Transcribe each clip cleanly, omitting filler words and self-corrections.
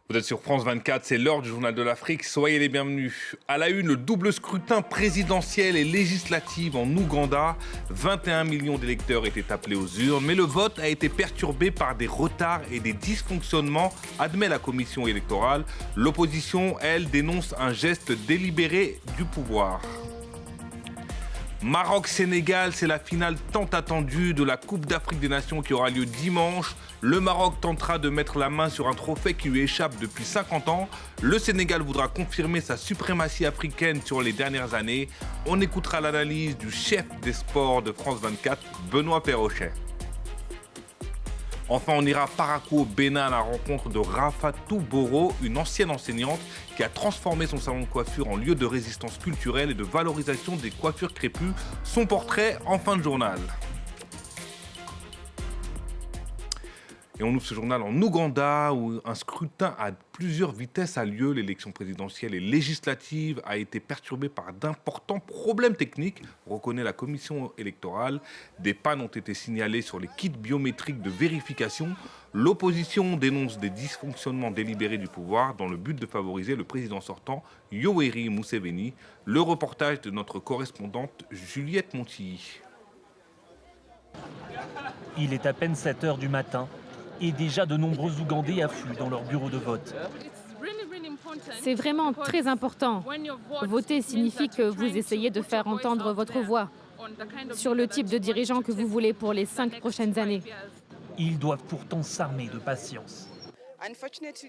Vous êtes sur France 24, c'est l'heure du Journal de l'Afrique, soyez les bienvenus. À la une, le double scrutin présidentiel et législatif en Ouganda. 21 millions d'électeurs étaient appelés aux urnes, mais le vote a été perturbé par des retards et des dysfonctionnements, admet la commission électorale. L'opposition, elle, dénonce un geste délibéré du pouvoir. Maroc-Sénégal, c'est la finale tant attendue de la Coupe d'Afrique des Nations qui aura lieu dimanche. Le Maroc tentera de mettre la main sur un trophée qui lui échappe depuis 50 ans. Le Sénégal voudra confirmer sa suprématie africaine sur les dernières années. On écoutera l'analyse du chef des sports de France 24, Benoît Perrochet. Enfin, on ira Parakou au Bénin à la rencontre de Rafatou Boro, une ancienne enseignante qui a transformé son salon de coiffure en lieu de résistance culturelle et de valorisation des coiffures crépues. Son portrait en fin de journal. Et on ouvre ce journal en Ouganda où un scrutin à plusieurs vitesses a lieu. L'élection présidentielle et législative a été perturbée par d'importants problèmes techniques, reconnaît la commission électorale. Des pannes ont été signalées sur les kits biométriques de vérification. L'opposition dénonce des dysfonctionnements délibérés du pouvoir dans le but de favoriser le président sortant, Yoweri Museveni. Le reportage de notre correspondante Juliette Montilly. Il est à peine 7 h du matin. Et déjà de nombreux Ougandais affluent dans leur bureau de vote. C'est vraiment très important. Voter signifie que vous essayez de faire entendre votre voix sur le type de dirigeant que vous voulez pour les 5 prochaines années. Ils doivent pourtant s'armer de patience.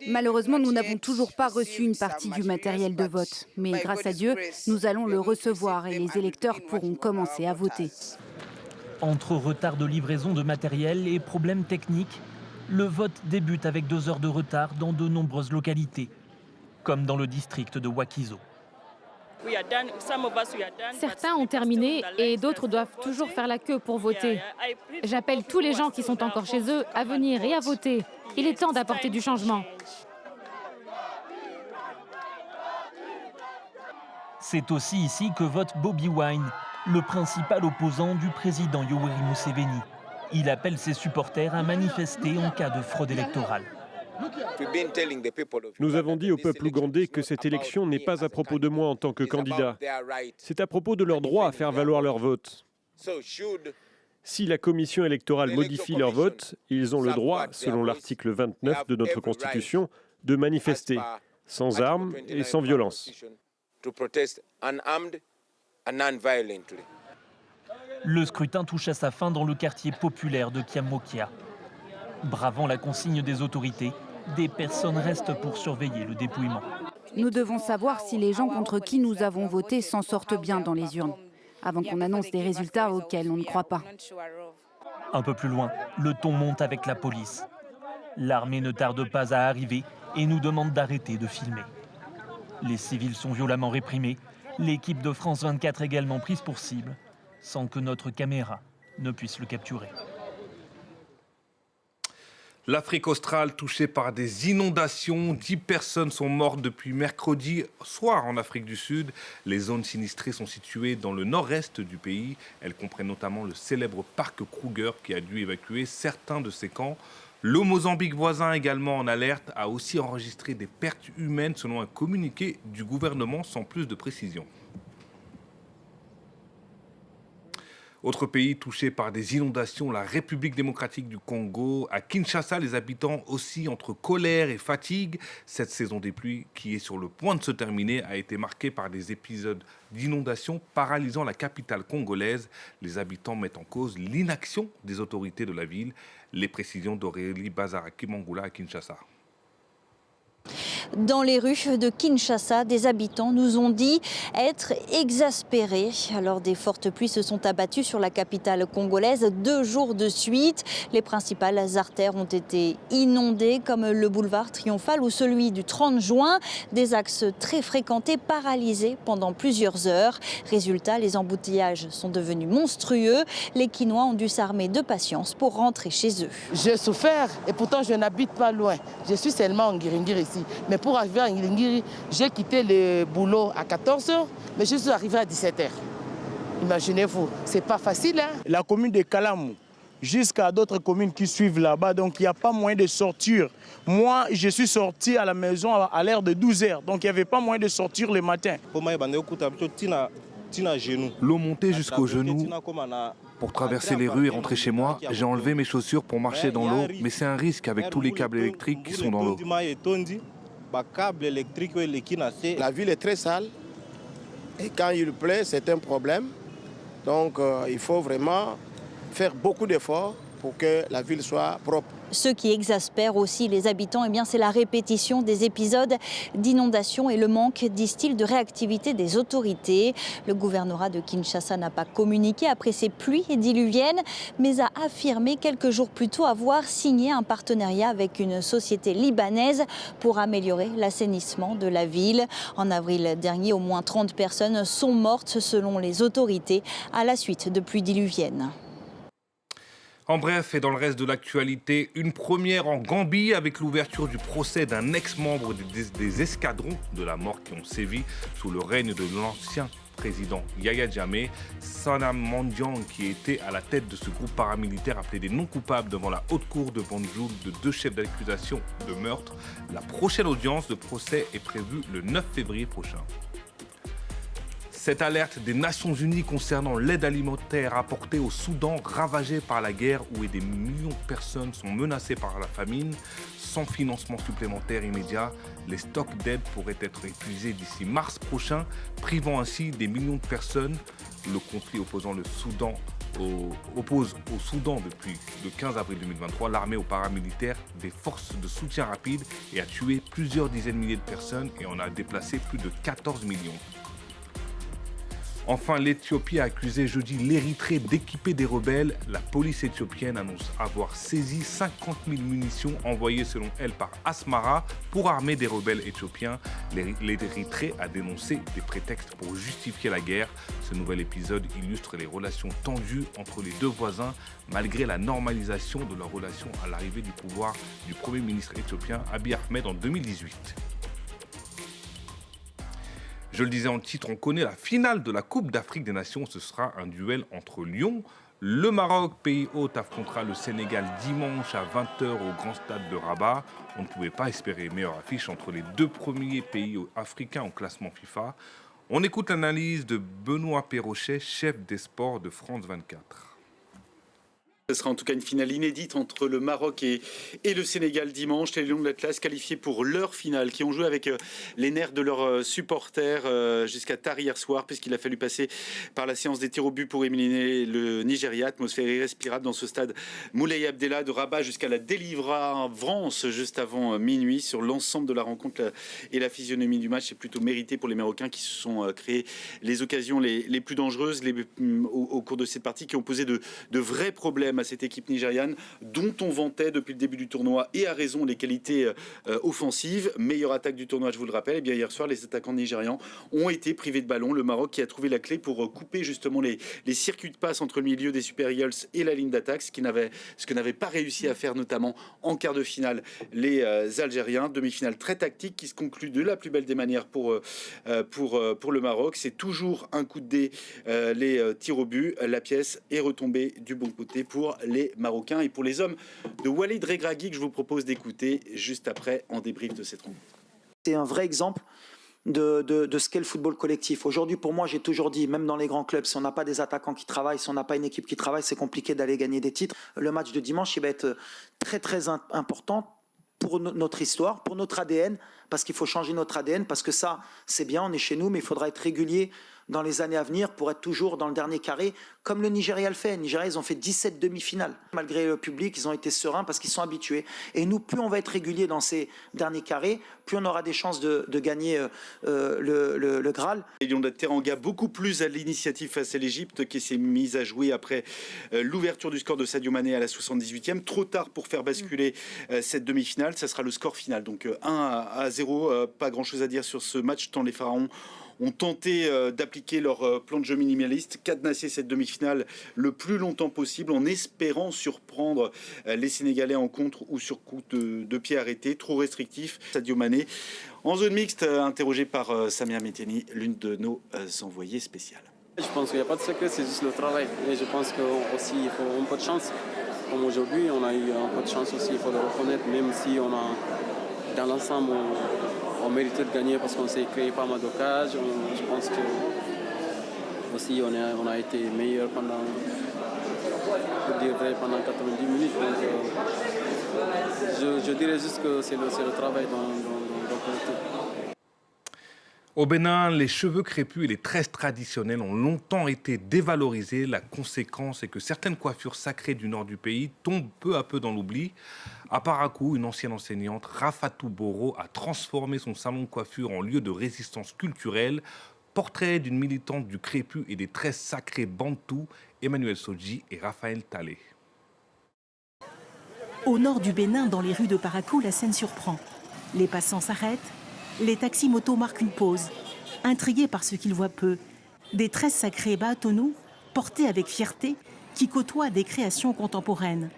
Malheureusement, nous n'avons toujours pas reçu une partie du matériel de vote. Mais grâce à Dieu, nous allons le recevoir et les électeurs pourront commencer à voter. Entre retard de livraison de matériel et problèmes techniques, le vote débute avec 2 heures de retard dans de nombreuses localités, comme dans le district de Wakizo. Certains ont terminé et d'autres doivent toujours faire la queue pour voter. J'appelle tous les gens qui sont encore chez eux à venir et à voter. Il est temps d'apporter du changement. C'est aussi ici que vote Bobi Wine, le principal opposant du président Yoweri Museveni. Il appelle ses supporters à manifester en cas de fraude électorale. Nous avons dit au peuple ougandais que cette élection n'est pas à propos de moi en tant que candidat. C'est à propos de leur droit à faire valoir leur vote. Si la commission électorale modifie leur vote, ils ont le droit, selon l'article 29 de notre Constitution, de manifester, sans armes et sans violence. Le scrutin touche à sa fin dans le quartier populaire de Kiamokia. Bravant la consigne des autorités, des personnes restent pour surveiller le dépouillement. Nous devons savoir si les gens contre qui nous avons voté s'en sortent bien dans les urnes, avant qu'on annonce des résultats auxquels on ne croit pas. Un peu plus loin, le ton monte avec la police. L'armée ne tarde pas à arriver et nous demande d'arrêter de filmer. Les civils sont violemment réprimés, l'équipe de France 24 également prise pour cible, sans que notre caméra ne puisse le capturer. L'Afrique australe touchée par des inondations. 10 personnes sont mortes depuis mercredi soir en Afrique du Sud. Les zones sinistrées sont situées dans le nord-est du pays. Elles comprennent notamment le célèbre parc Kruger qui a dû évacuer certains de ses camps. Le Mozambique voisin, également en alerte, a aussi enregistré des pertes humaines selon un communiqué du gouvernement sans plus de précision. Autre pays touché par des inondations, la République démocratique du Congo. À Kinshasa, les habitants oscillent entre colère et fatigue. Cette saison des pluies, qui est sur le point de se terminer, a été marquée par des épisodes d'inondations paralysant la capitale congolaise. Les habitants mettent en cause l'inaction des autorités de la ville. Les précisions d'Aurélie Bazaraki-Mangoula à Kinshasa. Dans les rues de Kinshasa, des habitants nous ont dit être exaspérés. Alors des fortes pluies se sont abattues sur la capitale congolaise 2 jours de suite. Les principales artères ont été inondées comme le boulevard Triomphal ou celui du 30 juin. Des axes très fréquentés paralysés pendant plusieurs heures. Résultat, les embouteillages sont devenus monstrueux. Les Kinois ont dû s'armer de patience pour rentrer chez eux. J'ai souffert et pourtant je n'habite pas loin. Je suis seulement en Ngiringiri ici. Mais pour arriver à Ngiringiri, j'ai quitté le boulot à 14 h, mais je suis arrivé à 17 h. Imaginez-vous, c'est pas facile. Hein? La commune de Kalamou, jusqu'à d'autres communes qui suivent là-bas. Donc il n'y a pas moyen de sortir. Moi, je suis sorti à la maison à l'heure de 12h. Donc il n'y avait pas moyen de sortir le matin. L'eau montait jusqu'aux genoux. Pour traverser les rues et rentrer chez moi, j'ai enlevé mes chaussures pour marcher dans l'eau, mais c'est un risque avec tous les câbles électriques qui sont dans l'eau. La ville est très sale et quand il pleut, c'est un problème. Donc il faut vraiment faire beaucoup d'efforts pour que la ville soit propre. Ce qui exaspère aussi les habitants, eh bien, c'est la répétition des épisodes d'inondations et le manque, disent-ils, de réactivité des autorités. Le gouvernorat de Kinshasa n'a pas communiqué après ces pluies diluviennes, mais a affirmé quelques jours plus tôt avoir signé un partenariat avec une société libanaise pour améliorer l'assainissement de la ville. En avril dernier, au moins 30 personnes sont mortes selon les autorités à la suite de pluies diluviennes. En bref, et dans le reste de l'actualité, une première en Gambie avec l'ouverture du procès d'un ex-membre des escadrons de la mort qui ont sévi sous le règne de l'ancien président Yahya Jammeh. Sanam Mandiang, qui était à la tête de ce groupe paramilitaire, a plaidé non coupable devant la haute cour de Banjul de 2 chefs d'accusation de meurtre. La prochaine audience de procès est prévue le 9 février prochain. Cette alerte des Nations Unies concernant l'aide alimentaire apportée au Soudan ravagé par la guerre où des millions de personnes sont menacées par la famine. Sans financement supplémentaire immédiat, les stocks d'aide pourraient être épuisés d'ici mars prochain, privant ainsi des millions de personnes. Le conflit opposant le Soudan oppose au Soudan depuis le 15 avril 2023 l'armée aux paramilitaires des forces de soutien rapide et a tué plusieurs dizaines de milliers de personnes et en a déplacé plus de 14 millions. Enfin, l'Éthiopie a accusé jeudi l'Érythrée d'équiper des rebelles. La police éthiopienne annonce avoir saisi 50 000 munitions envoyées selon elle par Asmara pour armer des rebelles éthiopiens. L'Érythrée a dénoncé des prétextes pour justifier la guerre. Ce nouvel épisode illustre les relations tendues entre les deux voisins malgré la normalisation de leurs relations à l'arrivée du pouvoir du Premier ministre éthiopien Abiy Ahmed en 2018. Je le disais en titre, on connaît la finale de la Coupe d'Afrique des Nations. Ce sera un duel entre Lyon. Le Maroc, pays hôte, affrontera le Sénégal dimanche à 20h au Grand Stade de Rabat. On ne pouvait pas espérer meilleure affiche entre les 2 premiers pays africains au classement FIFA. On écoute l'analyse de Benoît Perrochet, chef des sports de France 24. Ce sera en tout cas une finale inédite entre le Maroc et le Sénégal dimanche. Les Lions de l'Atlas qualifiés pour leur finale, qui ont joué avec les nerfs de leurs supporters jusqu'à tard hier soir, puisqu'il a fallu passer par la séance des tirs au but pour éliminer le Nigeria. Atmosphère irrespirable dans ce stade Moulay Abdellah de Rabat jusqu'à la délivrance juste avant minuit. Sur l'ensemble de la rencontre et la physionomie du match, c'est plutôt mérité pour les Marocains qui se sont créés les occasions les plus dangereuses au cours de cette partie, qui ont posé de vrais problèmes à cette équipe nigériane dont on vantait depuis le début du tournoi et à raison les qualités offensives. Meilleure attaque du tournoi, je vous le rappelle. Et bien hier soir, les attaquants nigérians ont été privés de ballon. Le Maroc qui a trouvé la clé pour couper justement les circuits de passe entre le milieu des Super Eagles et la ligne d'attaque, ce que n'avaient pas réussi à faire notamment en quart de finale les Algériens. Demi-finale très tactique qui se conclut de la plus belle des manières pour le Maroc. C'est toujours un coup de dé les tirs au but. La pièce est retombée du bon côté pour les Marocains et pour les hommes de Walid Regragui que je vous propose d'écouter juste après en débrief de cette rencontre. C'est un vrai exemple de ce qu'est le football collectif. Aujourd'hui, pour moi, j'ai toujours dit, même dans les grands clubs, si on n'a pas des attaquants qui travaillent, si on n'a pas une équipe qui travaille, c'est compliqué d'aller gagner des titres. Le match de dimanche, il va être très très important pour notre histoire, pour notre ADN, parce qu'il faut changer notre ADN, parce que ça, c'est bien, on est chez nous, mais il faudra être régulier dans les années à venir pour être toujours dans le dernier carré, comme le Nigeria le fait. Le Nigeria, ils ont fait 17 demi-finales. Malgré le public, ils ont été sereins parce qu'ils sont habitués. Et nous, plus on va être régulier dans ces derniers carrés, plus on aura des chances de gagner le Graal. Les Lions de Teranga beaucoup plus à l'initiative face à l'Égypte qui s'est mise à jouer après l'ouverture du score de Sadio Mané à la 78e. Trop tard pour faire basculer cette demi-finale. Ça sera le score final. Donc 1-0, pas grand-chose à dire sur ce match tant les Pharaons ont tenté d'appliquer leur plan de jeu minimaliste, cadenasser cette demi-finale le plus longtemps possible en espérant surprendre les Sénégalais en contre ou sur coup de pied arrêté, trop restrictif. Sadio Mané, en zone mixte, interrogé par Samia Méteni, l'une de nos envoyées spéciales. Je pense qu'il n'y a pas de secret, c'est juste le travail. Et je pense qu'aussi il faut un peu de chance. comme aujourd'hui, on a eu un peu de chance aussi, il faut le reconnaître, même si dans l'ensemble, on méritait de gagner parce qu'on s'est créé pas mal d'occasions. Je pense que aussi on a été meilleur pendant 90 minutes. Donc, je dirais juste que c'est le travail dans collectif. Au Bénin, les cheveux crépus et les tresses traditionnelles ont longtemps été dévalorisés. La conséquence est que certaines coiffures sacrées du nord du pays tombent peu à peu dans l'oubli. À Parakou, une ancienne enseignante, Rafatou Boro, a transformé son salon de coiffure en lieu de résistance culturelle. Portrait d'une militante du crépus et des tresses sacrées bantou, Emmanuel Sodji et Raphaël Talé. Au nord du Bénin, dans les rues de Parakou, la scène surprend. Les passants s'arrêtent. Les taxis-motos marquent une pause, intrigués par ce qu'ils voient peu. Des tresses sacrées Baatonou, portées avec fierté, qui côtoient des créations contemporaines.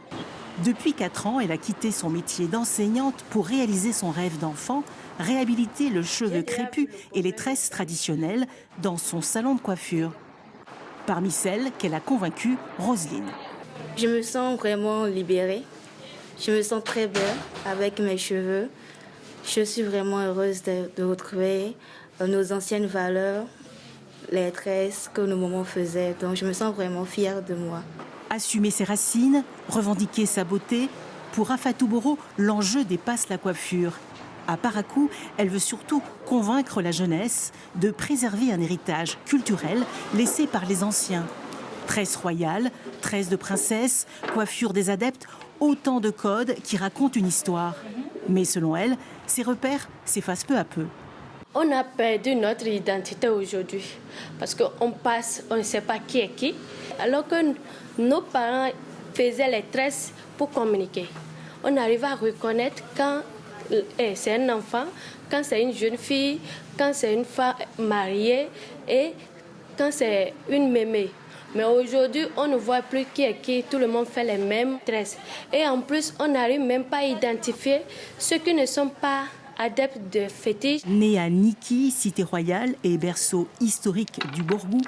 Depuis 4 ans, elle a quitté son métier d'enseignante pour réaliser son rêve d'enfant, réhabiliter le cheveu crépus et les tresses traditionnelles dans son salon de coiffure. Parmi celles qu'elle a convaincues, Roselyne. Je me sens vraiment libérée. Je me sens très belle avec mes cheveux. Je suis vraiment heureuse de retrouver nos anciennes valeurs, les tresses que nos mamans faisaient. Donc je me sens vraiment fière de moi. Assumer ses racines, revendiquer sa beauté, pour Rafatou Boro, l'enjeu dépasse la coiffure. À Parakou, elle veut surtout convaincre la jeunesse de préserver un héritage culturel laissé par les anciens. Tresses royales, tresses de princesse, coiffure des adeptes, autant de codes qui racontent une histoire. Mais selon elle, ces repères s'effacent peu à peu. On a perdu notre identité aujourd'hui parce qu'on passe, on ne sait pas qui est qui, alors que nos parents faisaient les tresses pour communiquer. On arrive à reconnaître quand c'est un enfant, quand c'est une jeune fille, quand c'est une femme mariée et quand c'est une mémé. Mais aujourd'hui, on ne voit plus qui est qui, tout le monde fait les mêmes tresses. Et en plus, on n'arrive même pas à identifier ceux qui ne sont pas adeptes de fétiches. Née à Niki, cité royale et berceau historique du Borgou,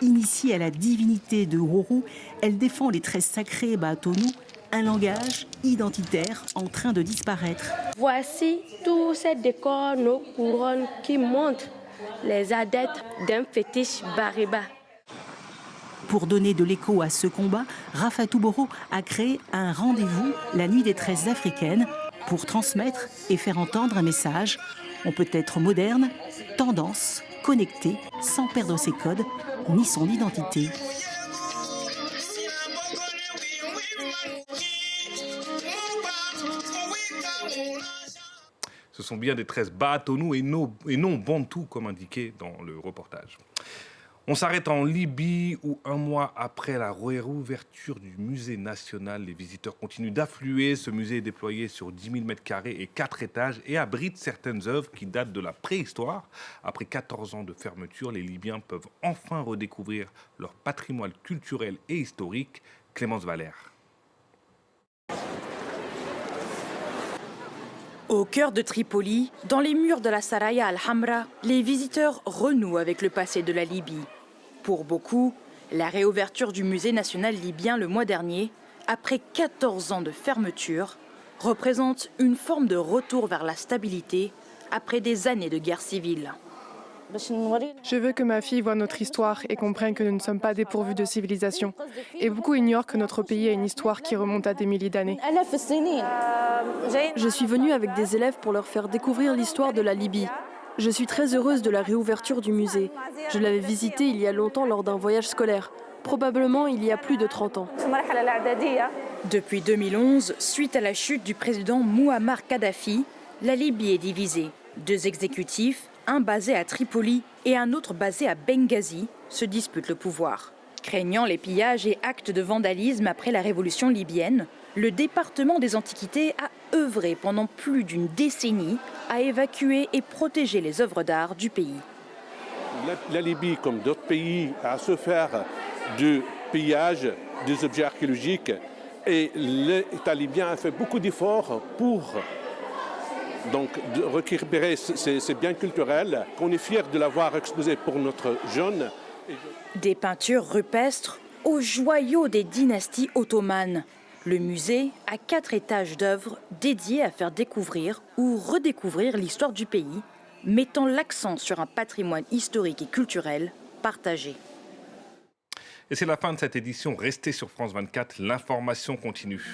initiée à la divinité de Rorou, elle défend les tresses sacrées Baatonou, un langage identitaire en train de disparaître. Voici tous ces décors, nos couronnes qui montrent les adeptes d'un fétiche Bariba. Pour donner de l'écho à ce combat, Rafatou Boro a créé un rendez-vous, la Nuit des tresses africaines, pour transmettre et faire entendre un message. On peut être moderne, tendance, connecté, sans perdre ses codes ni son identité. Ce sont bien des tresses Baatonou et non bantou, comme indiqué dans le reportage. On s'arrête en Libye où, un mois après la réouverture du musée national, les visiteurs continuent d'affluer. Ce musée est déployé sur 10 000 m² et 4 étages et abrite certaines œuvres qui datent de la préhistoire. Après 14 ans de fermeture, les Libyens peuvent enfin redécouvrir leur patrimoine culturel et historique. Clémence Valère. Au cœur de Tripoli, dans les murs de la Saraya al-Hamra, les visiteurs renouent avec le passé de la Libye. Pour beaucoup, la réouverture du musée national libyen le mois dernier, après 14 ans de fermeture, représente une forme de retour vers la stabilité après des années de guerre civile. Je veux que ma fille voie notre histoire et comprenne que nous ne sommes pas dépourvus de civilisation. Et beaucoup ignorent que notre pays a une histoire qui remonte à des milliers d'années. Je suis venue avec des élèves pour leur faire découvrir l'histoire de la Libye. Je suis très heureuse de la réouverture du musée. Je l'avais visité il y a longtemps lors d'un voyage scolaire, probablement il y a plus de 30 ans. Depuis 2011, suite à la chute du président Mouammar Kadhafi, la Libye est divisée. 2 exécutifs, un basé à Tripoli et un autre basé à Benghazi, se disputent le pouvoir. Craignant les pillages et actes de vandalisme après la révolution libyenne, le département des Antiquités a œuvré pendant plus d'une décennie à évacuer et protéger les œuvres d'art du pays. La Libye, comme d'autres pays, a souffert du pillage des objets archéologiques et l'État libyen a fait beaucoup d'efforts pour de récupérer ces biens culturels qu'on est fiers de l'avoir exposé pour notre jeune. Des peintures rupestres aux joyaux des dynasties ottomanes. Le musée a 4 étages d'œuvres dédiés à faire découvrir ou redécouvrir l'histoire du pays, mettant l'accent sur un patrimoine historique et culturel partagé. Et c'est la fin de cette édition. Restez sur France 24, l'information continue.